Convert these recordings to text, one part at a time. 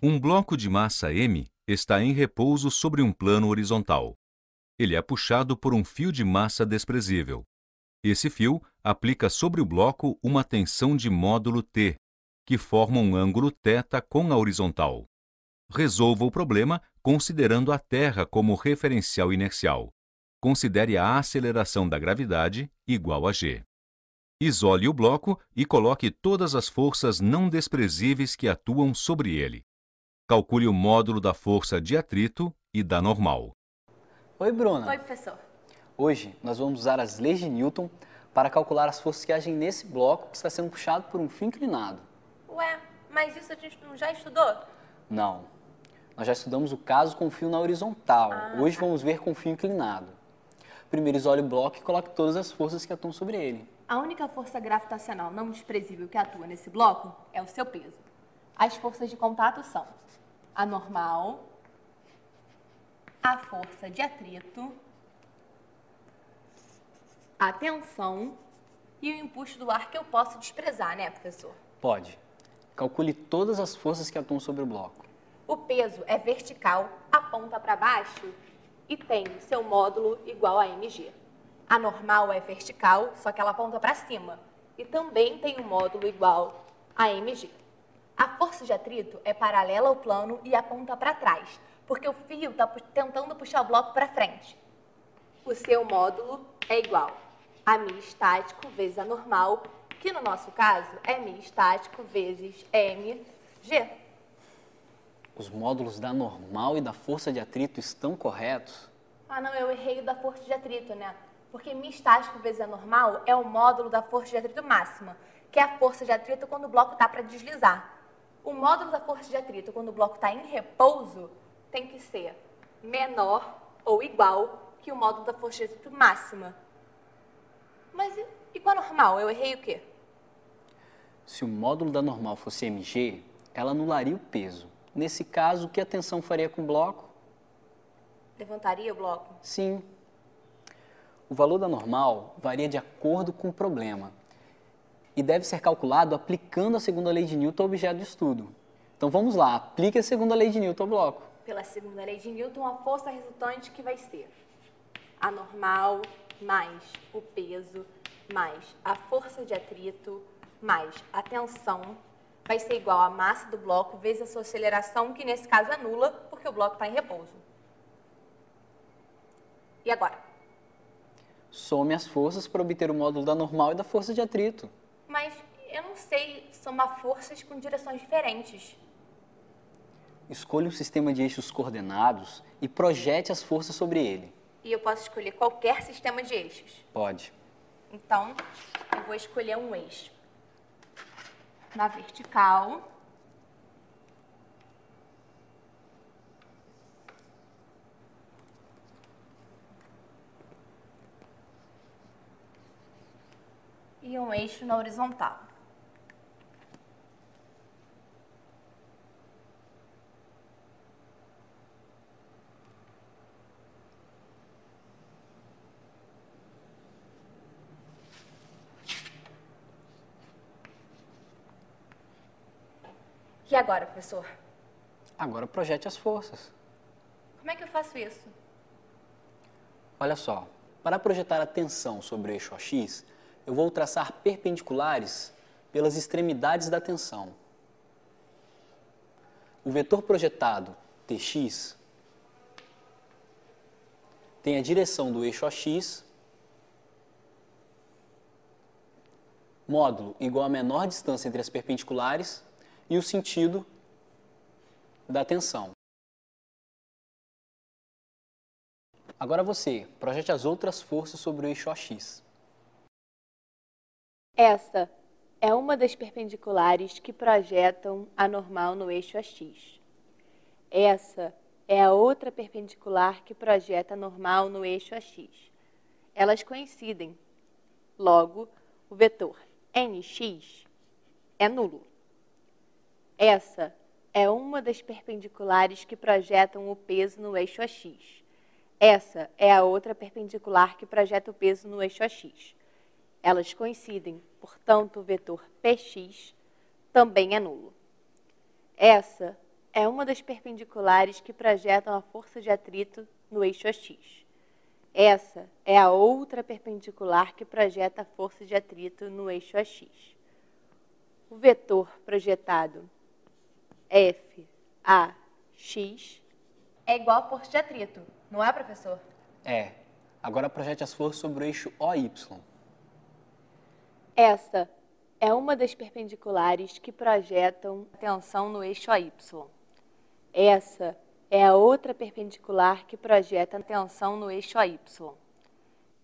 Um bloco de massa M está em repouso sobre um plano horizontal. Ele é puxado por um fio de massa desprezível. Esse fio aplica sobre o bloco uma tensão de módulo T, que forma um ângulo θ com a horizontal. Resolva o problema considerando a Terra como referencial inercial. Considere a aceleração da gravidade igual a g. Isole o bloco e coloque todas as forças não desprezíveis que atuam sobre ele. Calcule o módulo da força de atrito e da normal. Oi, Bruna. Oi, professor. Hoje nós vamos usar as leis de Newton para calcular as forças que agem nesse bloco que está sendo puxado por um fio inclinado. Ué, mas isso a gente não já estudou? Não. Nós já estudamos o caso com fio na horizontal. Hoje tá. vamos ver com fio inclinado. Primeiro isole o bloco e coloque todas as forças que atuam sobre ele. A única força gravitacional não desprezível que atua nesse bloco é o seu peso. As forças de contato são a normal, a força de atrito, a tensão e o empuxo do ar que eu posso desprezar, né, professor? Pode. Calcule todas as forças que atuam sobre o bloco. O peso é vertical, aponta para baixo e tem seu módulo igual a mg. A normal é vertical, só que ela aponta para cima e também tem um módulo igual a mg. A força de atrito é paralela ao plano e aponta para trás, porque o fio está tentando puxar o bloco para frente. O seu módulo é igual a μ estático vezes a normal, que no nosso caso é μ estático vezes mg. Os módulos da normal e da força de atrito estão corretos? Ah, não, eu errei o da força de atrito, né? Porque μ estático vezes a normal é o módulo da força de atrito máxima, que é a força de atrito quando o bloco está para deslizar. O módulo da força de atrito quando o bloco está em repouso tem que ser menor ou igual que o módulo da força de atrito máxima. Mas e com a normal? Eu errei o quê? Se o módulo da normal fosse mg, ela anularia o peso. Nesse caso, o que a tensão faria com o bloco? Levantaria o bloco? Sim. O valor da normal varia de acordo com o problema e deve ser calculado aplicando a segunda lei de Newton ao objeto de estudo. Então vamos lá, aplique a segunda lei de Newton ao bloco. Pela segunda lei de Newton, a força resultante que vai ser a normal mais o peso mais a força de atrito mais a tensão vai ser igual à massa do bloco vezes a sua aceleração, que nesse caso é nula, porque o bloco está em repouso. E agora? Some as forças para obter o módulo da normal e da força de atrito. Mas eu não sei somar forças com direções diferentes. Escolha um sistema de eixos coordenados e projete as forças sobre ele. E eu posso escolher qualquer sistema de eixos? Pode. Então, eu vou escolher um eixo na vertical. E um eixo na horizontal. E agora, professor? Agora projete as forças. Como é que eu faço isso? Olha só, para projetar a tensão sobre o eixo AX, eu vou traçar perpendiculares pelas extremidades da tensão. O vetor projetado, Tx, tem a direção do eixo AX, módulo igual à menor distância entre as perpendiculares e o sentido da tensão. Agora você, projete as outras forças sobre o eixo AX. Essa é uma das perpendiculares que projetam a normal no eixo AX. Essa é a outra perpendicular que projeta a normal no eixo AX. Elas coincidem. Logo, o vetor NX é nulo. Essa é uma das perpendiculares que projetam o peso no eixo AX. Essa é a outra perpendicular que projeta o peso no eixo AX. Elas coincidem, portanto, o vetor PX também é nulo. Essa é uma das perpendiculares que projetam a força de atrito no eixo AX. Essa é a outra perpendicular que projeta a força de atrito no eixo AX. O vetor projetado FAX é igual à força de atrito, não é, professor? É. Agora projete as forças sobre o eixo OY. Essa é uma das perpendiculares que projetam a tensão no eixo AY. Essa é a outra perpendicular que projeta a tensão no eixo AY.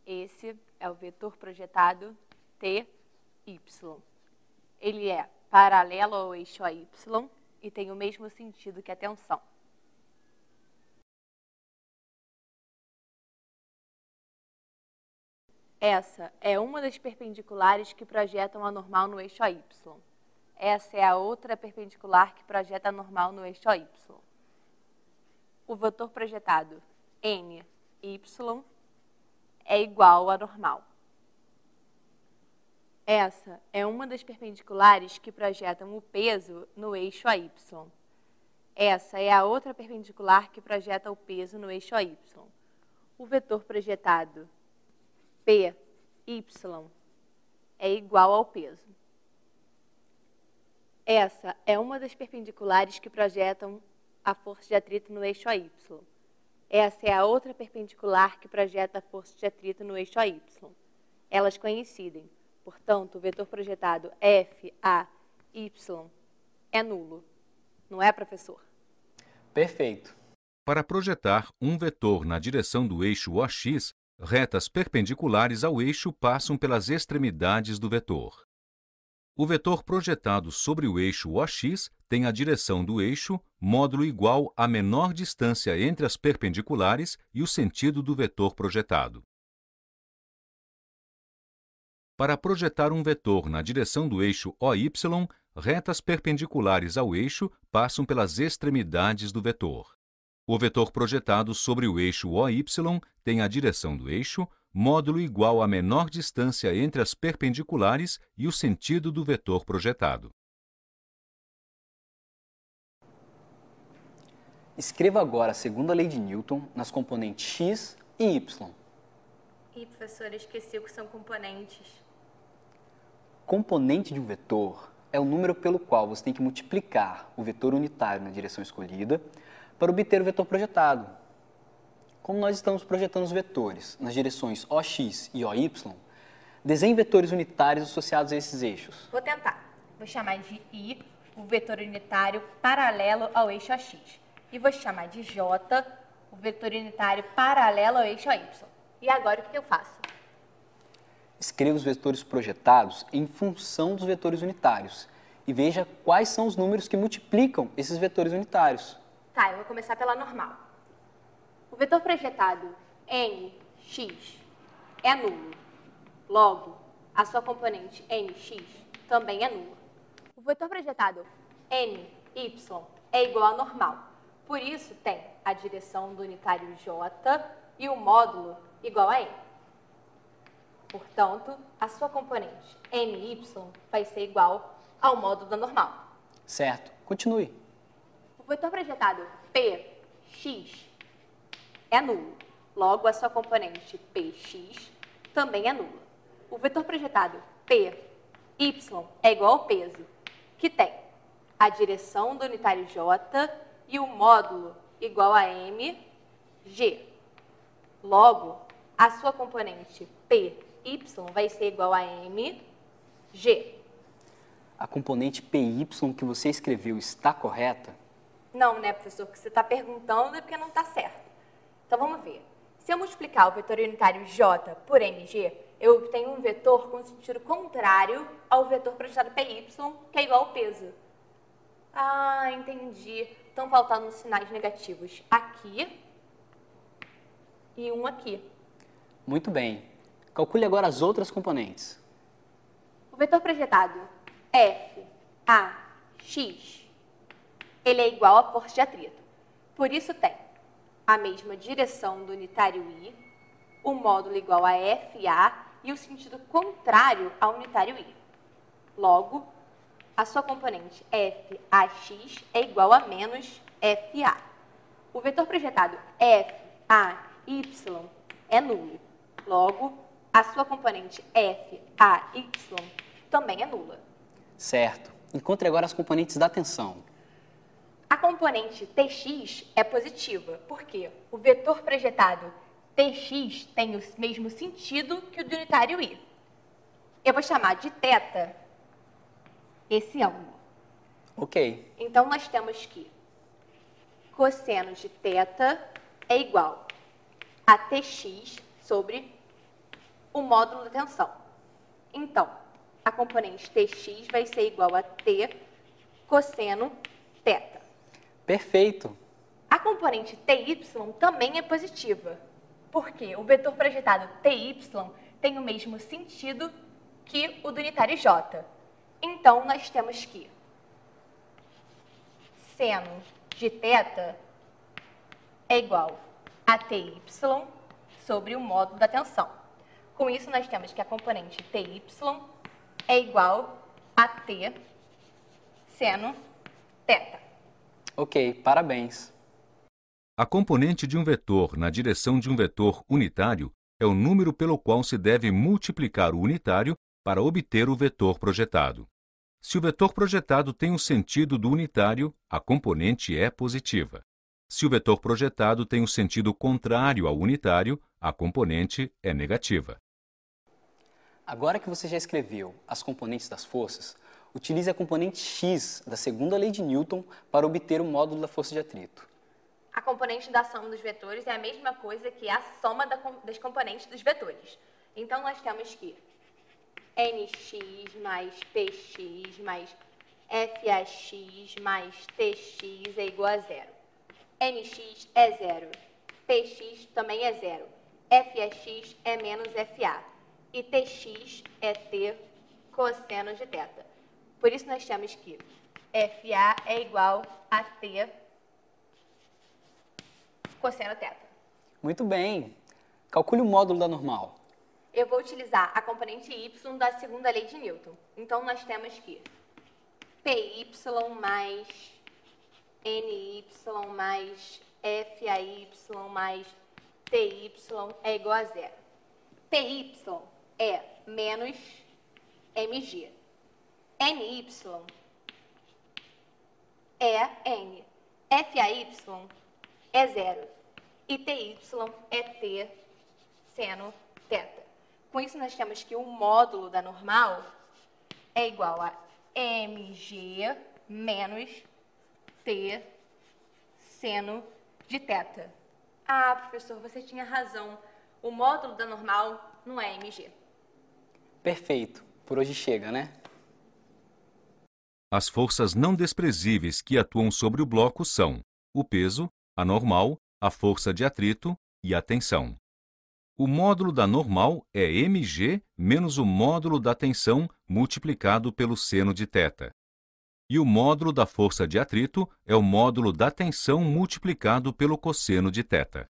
Esse é o vetor projetado TY. Ele é paralelo ao eixo AY e tem o mesmo sentido que a tensão. Essa é uma das perpendiculares que projetam a normal no eixo AY. Essa é a outra perpendicular que projeta a normal no eixo AY. O vetor projetado NY é igual à normal. Essa é uma das perpendiculares que projetam o peso no eixo AY. Essa é a outra perpendicular que projeta o peso no eixo AY. O vetor projetado PY é igual ao peso. Essa é uma das perpendiculares que projetam a força de atrito no eixo AY. Essa é a outra perpendicular que projeta a força de atrito no eixo AY. Elas coincidem. Portanto, o vetor projetado FAY é nulo. Não é, professor? Perfeito. Para projetar um vetor na direção do eixo OX, retas perpendiculares ao eixo passam pelas extremidades do vetor. O vetor projetado sobre o eixo OX tem a direção do eixo, módulo igual à menor distância entre as perpendiculares e o sentido do vetor projetado. Para projetar um vetor na direção do eixo OY, retas perpendiculares ao eixo passam pelas extremidades do vetor. O vetor projetado sobre o eixo OY tem a direção do eixo, módulo igual à menor distância entre as perpendiculares e o sentido do vetor projetado. Escreva agora a segunda lei de Newton nas componentes x e y. Ih, professor, eu esqueci o que são componentes. Componente de um vetor é o número pelo qual você tem que multiplicar o vetor unitário na direção escolhida para obter o vetor projetado. Como nós estamos projetando os vetores nas direções OX e OY, desenhe vetores unitários associados a esses eixos. Vou tentar. Vou chamar de I, o vetor unitário paralelo ao eixo AX. E vou chamar de J, o vetor unitário paralelo ao eixo AY. E agora o que eu faço? Escreva os vetores projetados em função dos vetores unitários e veja quais são os números que multiplicam esses vetores unitários. Tá, eu vou começar pela normal. O vetor projetado NX é nulo. Logo, a sua componente NX também é nula. O vetor projetado NY é igual a normal. Por isso, tem a direção do unitário J e o módulo igual a N. Portanto, a sua componente NY vai ser igual ao módulo da normal. Certo. Continue. O vetor projetado PX é nulo. Logo, a sua componente PX também é nula. O vetor projetado PY é igual ao peso, que tem a direção do unitário J e o módulo igual a mg. Logo, a sua componente PY vai ser igual a mg. A componente PY que você escreveu está correta? Não, né, professor? O que você está perguntando é porque não está certo. Então, vamos ver. Se eu multiplicar o vetor unitário J por mg, eu obtenho um vetor com sentido contrário ao vetor projetado PY, que é igual ao peso. Ah, entendi. Estão faltando sinais negativos aqui e um aqui. Muito bem. Calcule agora as outras componentes. O vetor projetado FAX, ele é igual à força de atrito. Por isso tem a mesma direção do unitário I, o módulo igual a FA e o sentido contrário ao unitário I. Logo, a sua componente FAX é igual a menos FA. O vetor projetado FAY é nulo. Logo, a sua componente FAY também é nula. Certo. Encontre agora as componentes da tensão. A componente Tx é positiva, porque o vetor projetado Tx tem o mesmo sentido que o do unitário I. Eu vou chamar de θ esse ângulo. Ok. Então, nós temos que cosseno de θ é igual a Tx sobre o módulo da tensão. Então, a componente Tx vai ser igual a T cosseno θ. Perfeito. A componente Ty também é positiva, porque o vetor projetado Ty tem o mesmo sentido que o do unitário J. Então, nós temos que seno de θ é igual a Ty sobre o módulo da tensão. Com isso, nós temos que a componente Ty é igual a T seno θ. Ok, parabéns. A componente de um vetor na direção de um vetor unitário é o número pelo qual se deve multiplicar o unitário para obter o vetor projetado. Se o vetor projetado tem o sentido do unitário, a componente é positiva. Se o vetor projetado tem o sentido contrário ao unitário, a componente é negativa. Agora que você já escreveu as componentes das forças, utilize a componente x da segunda lei de Newton para obter o módulo da força de atrito. A componente da soma dos vetores é a mesma coisa que a soma das componentes dos vetores. Então, nós temos que nx mais px mais fax mais tx é igual a zero. Nx é zero, px também é zero, fax é menos fa e tx é t cosseno de θ. Por isso, nós temos que FA é igual a T cosseno θ. Muito bem. Calcule o módulo da normal. Eu vou utilizar a componente y da segunda lei de Newton. Então, nós temos que PY mais NY mais FAY mais TY é igual a zero. PY é menos MG. NY é N. FAY é zero. E TY é T seno θ. Com isso, nós temos que o módulo da normal é igual a mg menos T seno de θ. Ah, professor, você tinha razão. O módulo da normal não é mg. Perfeito. Por hoje chega, né? As forças não desprezíveis que atuam sobre o bloco são o peso, a normal, a força de atrito e a tensão. O módulo da normal é mg menos o módulo da tensão multiplicado pelo seno de θ. E o módulo da força de atrito é o módulo da tensão multiplicado pelo cosseno de θ.